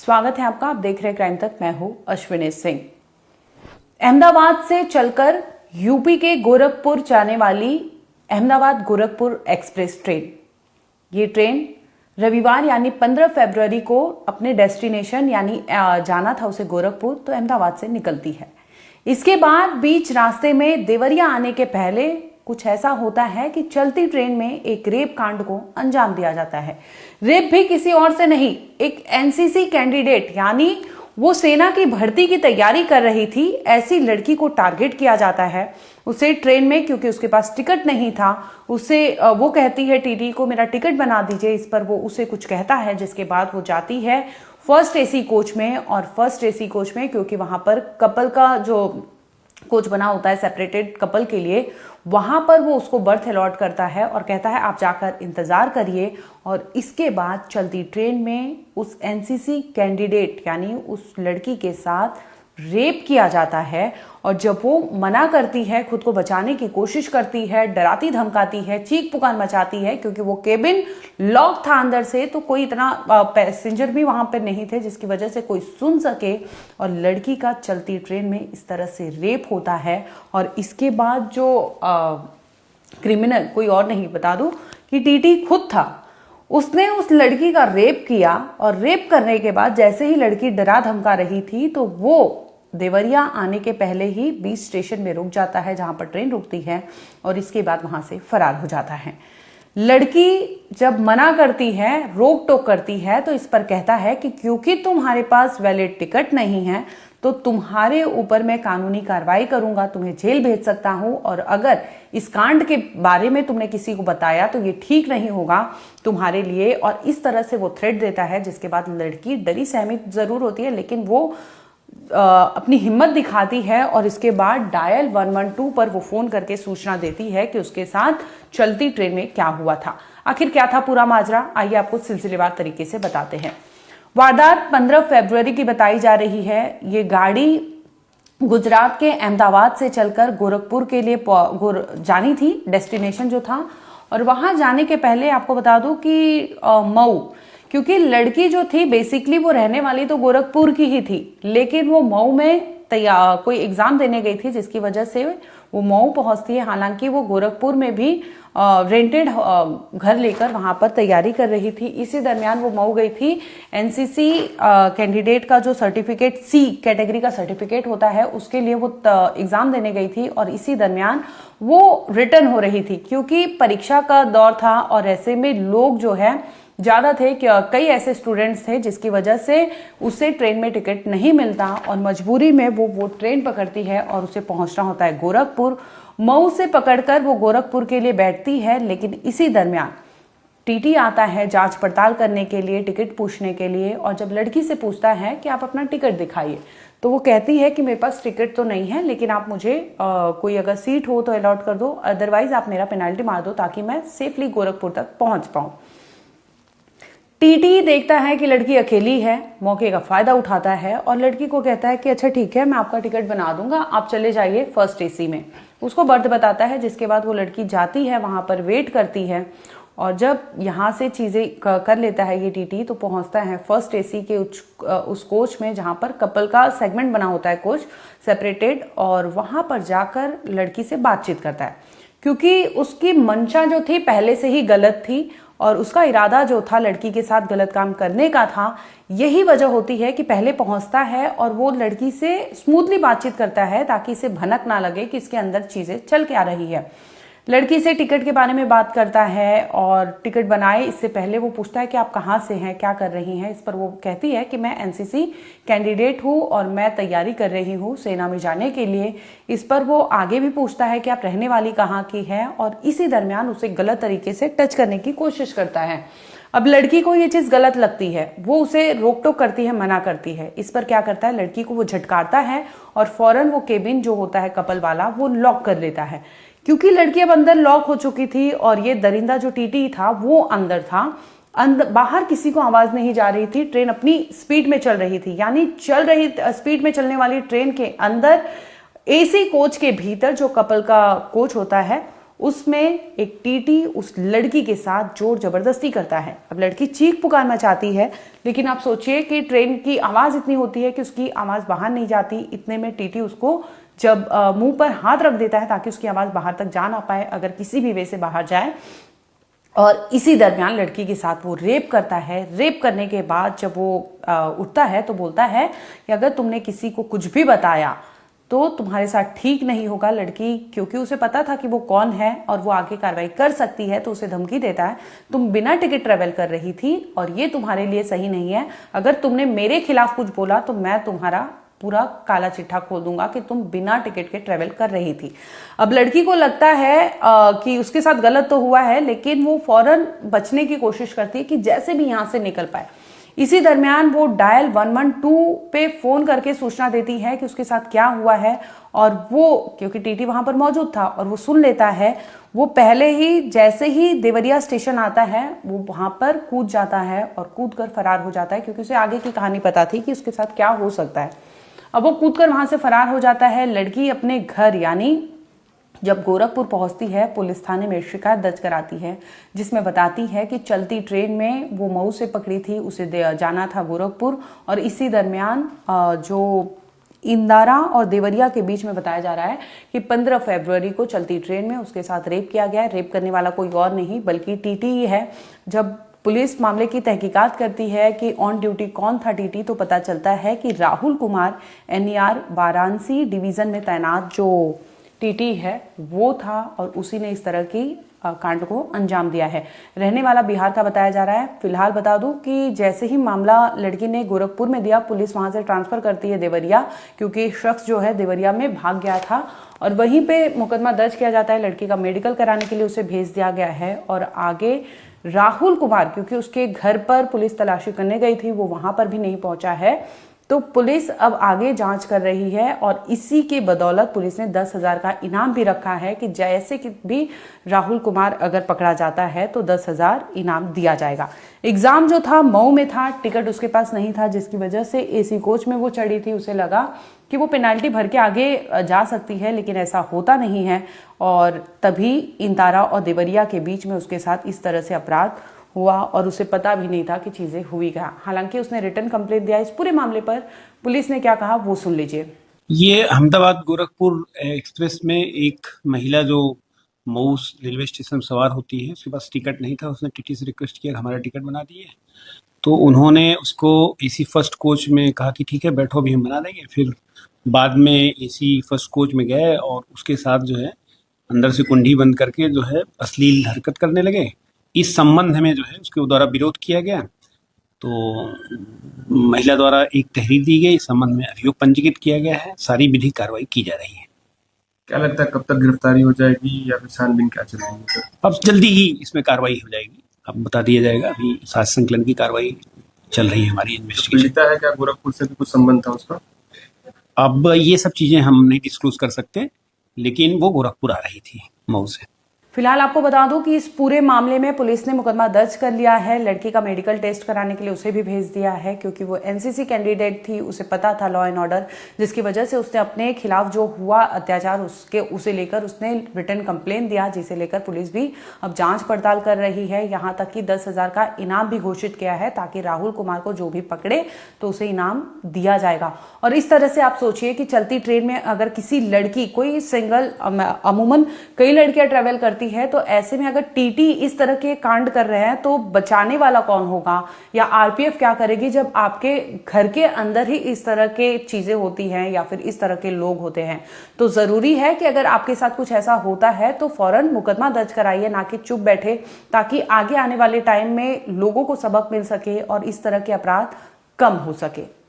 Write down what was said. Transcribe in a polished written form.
स्वागत है आपका। आप देख रहे हैं क्राइम तक। मैं हूं अश्विनी सिंह। अहमदाबाद से चलकर यूपी के गोरखपुर जाने वाली अहमदाबाद गोरखपुर एक्सप्रेस ट्रेन, ये ट्रेन रविवार यानी 15 फरवरी को अपने डेस्टिनेशन यानी जाना था उसे गोरखपुर, तो अहमदाबाद से निकलती है। इसके बाद बीच रास्ते में देवरिया आने के पहले कुछ ऐसा होता है कि चलती ट्रेन में एक रेप कांड को अंजाम दिया जाता है। रेप भी किसी और से नहीं, एक एनसीसी कैंडिडेट यानी वो सेना की भर्ती की तैयारी कर रही थी, ऐसी लड़की को टारगेट किया जाता है। उसे ट्रेन में, क्योंकि उसके पास टिकट नहीं था, उसे वो कहती है टीटी को मेरा टिकट बना दीजिए। इस पर वो उसे कुछ कहता है, जिसके बाद वो जाती है फर्स्ट एसी कोच में। और फर्स्ट एसी कोच में क्योंकि वहां पर कपल का जो कोच बना होता है सेपरेटेड कपल के लिए, वहां पर वो उसको बर्थ अलॉट करता है और कहता है आप जाकर इंतजार करिए। और इसके बाद चलती ट्रेन में उस एनसीसी कैंडिडेट यानी उस लड़की के साथ रेप किया जाता है। और जब वो मना करती है, खुद को बचाने की कोशिश करती है, डराती धमकाती है, चीख पुकार मचाती है, क्योंकि वो केबिन लॉक था अंदर से, तो कोई इतना पैसेंजर भी वहां पर नहीं थे जिसकी वजह से कोई सुन सके। और लड़की का चलती ट्रेन में इस तरह से रेप होता है। और इसके बाद जो क्रिमिनल कोई और नहीं, बता दूं कि टीटी खुद था, उसने उस लड़की का रेप किया। और रेप करने के बाद जैसे ही लड़की डरा धमका रही थी, तो वो देवरिया आने के पहले ही बीच स्टेशन में रुक जाता है जहां पर ट्रेन रुकती है, और इसके बाद वहां से फरार हो जाता है। लड़की जब मना करती है, रोक टोक करती है, तो इस पर कहता है कि क्योंकि तुम्हारे पास वैलिड टिकट नहीं है तो तुम्हारे ऊपर मैं कानूनी कार्रवाई करूंगा, तुम्हें जेल भेज सकता हूं। और अगर इस कांड के बारे में तुमने किसी को बताया तो ये ठीक नहीं होगा तुम्हारे लिए। और इस तरह से वो थ्रेट देता है, जिसके बाद लड़की डरी सहमी जरूर होती है, लेकिन वो अपनी हिम्मत दिखाती है। और इसके बाद डायल 112 पर वो फोन करके सूचना देती है कि उसके साथ चलती ट्रेन में क्या हुआ था। आखिर क्या था पूरा माजरा, आइए आपको सिलसिलेवार तरीके से बताते हैं। वारदात 15 फरवरी की बताई जा रही है। ये गाड़ी गुजरात के अहमदाबाद से चलकर गोरखपुर के लिए जानी थी, डेस्टिनेशन जो था। और वहां जाने के पहले आपको बता दूं कि मऊ, क्योंकि लड़की जो थी बेसिकली वो रहने वाली तो गोरखपुर की ही थी, लेकिन वो मऊ में कोई एग्जाम देने गई थी, जिसकी वजह से वो मऊ पहुंचती है। हालांकि वो गोरखपुर में भी रेंटेड घर लेकर वहां पर तैयारी कर रही थी। इसी दरमियान वो मऊ गई थी। एनसीसी कैंडिडेट का जो सर्टिफिकेट, सी कैटेगरी का सर्टिफिकेट होता है, उसके लिए वो एग्जाम देने गई थी। और इसी दरमियान वो रिटर्न हो रही थी, क्योंकि परीक्षा का दौर था और ऐसे में लोग जो है ज्यादा थे, कई ऐसे स्टूडेंट्स थे जिसकी वजह से उसे ट्रेन में टिकट नहीं मिलता। और मजबूरी में वो ट्रेन पकड़ती है और उसे पहुंचना होता है गोरखपुर। मऊ से पकड़कर वो गोरखपुर के लिए बैठती है, लेकिन इसी दरमियान टीटी आता है जांच पड़ताल करने के लिए, टिकट पूछने के लिए। और जब लड़की से पूछता है कि आप अपना टिकट दिखाइए, तो वो कहती है कि मेरे पास टिकट तो नहीं है, लेकिन आप मुझे कोई अगर सीट हो तो अलॉट कर दो, अदरवाइज आप मेरा पेनाल्टी मार दो ताकि मैं सेफली गोरखपुर तक पहुंच पाऊं। टीटी देखता है कि लड़की अकेली है, मौके का फायदा उठाता है और लड़की को कहता है कि अच्छा ठीक है, मैं आपका टिकट बना दूंगा, आप चले जाइए फर्स्ट एसी में। उसको बर्थ बताता है, जिसके बाद वो लड़की जाती है, वहां पर वेट करती है। और जब यहां से चीजें कर लेता है ये टीटी, तो पहुंचता है फर्स्ट एसी के उस कोच में, जहां पर कपल का सेगमेंट बना होता है, कोच सेपरेटेड। और वहां पर जाकर लड़की से बातचीत करता है, क्योंकि उसकी मंशा जो थी पहले से ही गलत थी और उसका इरादा जो था लड़की के साथ गलत काम करने का था। यही वजह होती है कि पहले पहुंचता है और वो लड़की से स्मूथली बातचीत करता है, ताकि इसे भनक ना लगे कि इसके अंदर चीजें चल के आ रही है। लड़की से टिकट के बारे में बात करता है और टिकट बनाए इससे पहले वो पूछता है कि आप कहाँ से हैं, क्या कर रही हैं। इस पर वो कहती है कि मैं एनसीसी कैंडिडेट हूँ और मैं तैयारी कर रही हूँ सेना में जाने के लिए। इस पर वो आगे भी पूछता है कि आप रहने वाली कहाँ की है, और इसी दरमियान उसे गलत तरीके से टच करने की कोशिश करता है। अब लड़की को ये चीज गलत लगती है, वो उसे रोक टोक करती है, मना करती है। इस पर क्या करता है, लड़की को वो झटकारता है और फौरन वो केबिन जो होता है कपल वाला, वो लॉक कर लेता है। क्योंकि लड़की अब अंदर लॉक हो चुकी थी और ये दरिंदा जो टीटी था वो अंदर था, बाहर किसी को आवाज नहीं जा रही थी। ट्रेन अपनी स्पीड में चल रही थी, यानी स्पीड में चलने वाली ट्रेन के अंदर एसी कोच के भीतर जो कपल का कोच होता है उसमें एक टीटी उस लड़की के साथ जोर जबरदस्ती करता है। अब लड़की चीख पुकार मचाती है, लेकिन आप सोचिए कि ट्रेन की आवाज इतनी होती है कि उसकी आवाज बाहर नहीं जाती। इतने में टीटी उसको जब मुंह पर हाथ रख देता है ताकि उसकी आवाज बाहर तक जा ना पाए, अगर किसी भी वे से बाहर जाए। और इसी दरमियान लड़की के साथ वो रेप करता है। रेप करने के बाद जब वो उठता है तो बोलता है कि अगर तुमने किसी को कुछ भी बताया तो तुम्हारे साथ ठीक नहीं होगा। लड़की, क्योंकि उसे पता था कि वो कौन है और वो आगे कार्रवाई कर सकती है, तो उसे धमकी देता है, तुम बिना टिकट ट्रेवल कर रही थी और ये तुम्हारे लिए सही नहीं है। अगर तुमने मेरे खिलाफ कुछ बोला तो मैं तुम्हारा पूरा काला चिट्ठा खोल दूंगा कि तुम बिना टिकट के ट्रेवल कर रही थी। अब लड़की को लगता है कि उसके साथ गलत तो हुआ है, लेकिन वो फौरन बचने की कोशिश करती है कि जैसे भी यहां से निकल पाए। इसी दरमियान वो डायल 112 पे फोन करके सूचना देती है कि उसके साथ क्या हुआ है, और वो, क्योंकि टीटी वहां पर मौजूद था और वो सुन लेता है, वो पहले ही जैसे ही देवरिया स्टेशन आता है वो वहां पर कूद जाता है और कूद कर फरार हो जाता है, क्योंकि उसे आगे की कहानी पता थी कि उसके साथ क्या हो सकता है। अब वो कूदकर वहां से फरार हो जाता है। लड़की अपने घर यानी जब गोरखपुर पहुंचती है, पुलिस थाने में शिकायत दर्ज कराती है, जिसमें बताती है कि चलती ट्रेन में वो मऊ से पकड़ी थी, उसे जाना था गोरखपुर, और इसी दरमियान जो इंदारा और देवरिया के बीच में बताया जा रहा है कि 15 फरवरी को चलती ट्रेन में उसके साथ रेप किया गया। रेप करने वाला कोई और नहीं बल्कि टीटी ही है। जब पुलिस मामले की तहकीकात करती है कि ऑन ड्यूटी कौन था टीटी, तो पता चलता है कि राहुल कुमार NER वाराणसी डिवीजन में तैनात जो टीटी है वो था, और उसी ने इस तरह की कांड को अंजाम दिया है। रहने वाला बिहार का बताया जा रहा है। फिलहाल बता दूं कि जैसे ही मामला लड़की ने गोरखपुर में दिया, पुलिस वहां से ट्रांसफर करती है देवरिया, क्योंकि शख्स जो है देवरिया में भाग गया था, और वहीं पे मुकदमा दर्ज किया जाता है। लड़की का मेडिकल कराने के लिए उसे भेज दिया गया है, और आगे राहुल कुमार, क्योंकि उसके घर पर पुलिस तलाशी करने गई थी, वो वहां पर भी नहीं पहुंचा है, तो पुलिस अब आगे जांच कर रही है। और इसी के बदौलत पुलिस ने 10,000 का इनाम भी रखा है कि जैसे कि भी राहुल कुमार अगर पकड़ा जाता है तो 10,000 इनाम दिया जाएगा। एग्जाम जो था मऊ में था, टिकट उसके पास नहीं था, जिसकी वजह से AC कोच में वो चढ़ी थी। उसे लगा कि वो पेनाल्टी भर के आगे जा सकती है, लेकिन ऐसा होता नहीं है, और तभी इंदारा और देवरिया के बीच में उसके साथ इस तरह से अपराध हुआ, और उसे पता भी नहीं था कि चीजें हुई क्या। हालांकि उसने रिटर्न कंप्लेंट दिया। इस पूरे मामले पर पुलिस ने क्या कहा वो सुन लीजिए। ये अहमदाबाद गोरखपुर एक्सप्रेस में एक महिला जो मऊ रेलवे स्टेशन सवार होती है, उसके पास टिकट नहीं था। उसने टीटी से रिक्वेस्ट किया हमारा टिकट बना दिए, तो उन्होंने उसको AC फर्स्ट कोच में कहा कि ठीक है बैठो, अभी हम बना देंगे। फिर बाद में AC फर्स्ट कोच में गए और उसके साथ जो है अंदर से कुंडी बंद करके जो है अश्लील हरकत करने लगे। इस संबंध में जो है उसके द्वारा विरोध किया गया, तो महिला द्वारा एक तहरीर दी गई। इस संबंध में अभियोग पंजीकृत किया गया है। सारी विधिक कार्रवाई की जा रही है। क्या लगता है कब तक गिरफ्तारी हो जाएगी या फिर छानबीन क्या चल रही है? अब जल्दी ही इसमें कार्रवाई हो जाएगी, अब बता दिया जाएगा। अभी साक्ष्य संकलन की कार्रवाई चल रही है हमारी इन्वेस्टिगेशन। पीड़िता है क्या गोरखपुर से भी कुछ संबंध था उसका? अब ये सब चीजें हम नहीं डिस्क्लोज कर सकते, लेकिन वो गोरखपुर आ रही थी मऊ से। फिलहाल आपको बता दूं कि इस पूरे मामले में पुलिस ने मुकदमा दर्ज कर लिया है। लड़की का मेडिकल टेस्ट कराने के लिए उसे भी भेज दिया है, क्योंकि वो NCC कैंडिडेट थी, उसे पता था लॉ एंड ऑर्डर, जिसकी वजह से उसने अपने खिलाफ जो हुआ अत्याचार उसे लेकर उसने रिटर्न कंप्लेंट दिया, जिसे लेकर पुलिस भी अब जांच पड़ताल कर रही है। यहां तक कि 10,000 का इनाम भी घोषित किया है, ताकि राहुल कुमार को जो भी पकड़े तो उसे इनाम दिया जाएगा। और इस तरह से आप सोचिए कि चलती ट्रेन में अगर किसी लड़की, कोई सिंगल, अमूमन कई लड़कियां ट्रेवल करती है, तो ऐसे में अगर टीटी इस तरह के कांड कर रहे हैं तो बचाने वाला कौन होगा, या RPF क्या करेगी जब आपके घर के अंदर ही इस तरह के चीजें होती हैं या फिर इस तरह के लोग होते हैं। तो जरूरी है कि अगर आपके साथ कुछ ऐसा होता है तो फौरन मुकदमा दर्ज कराइए, ना कि चुप बैठे, ताकि आगे आने वाले टाइम में लोगों को सबक मिल सके और इस तरह के अपराध कम हो सके।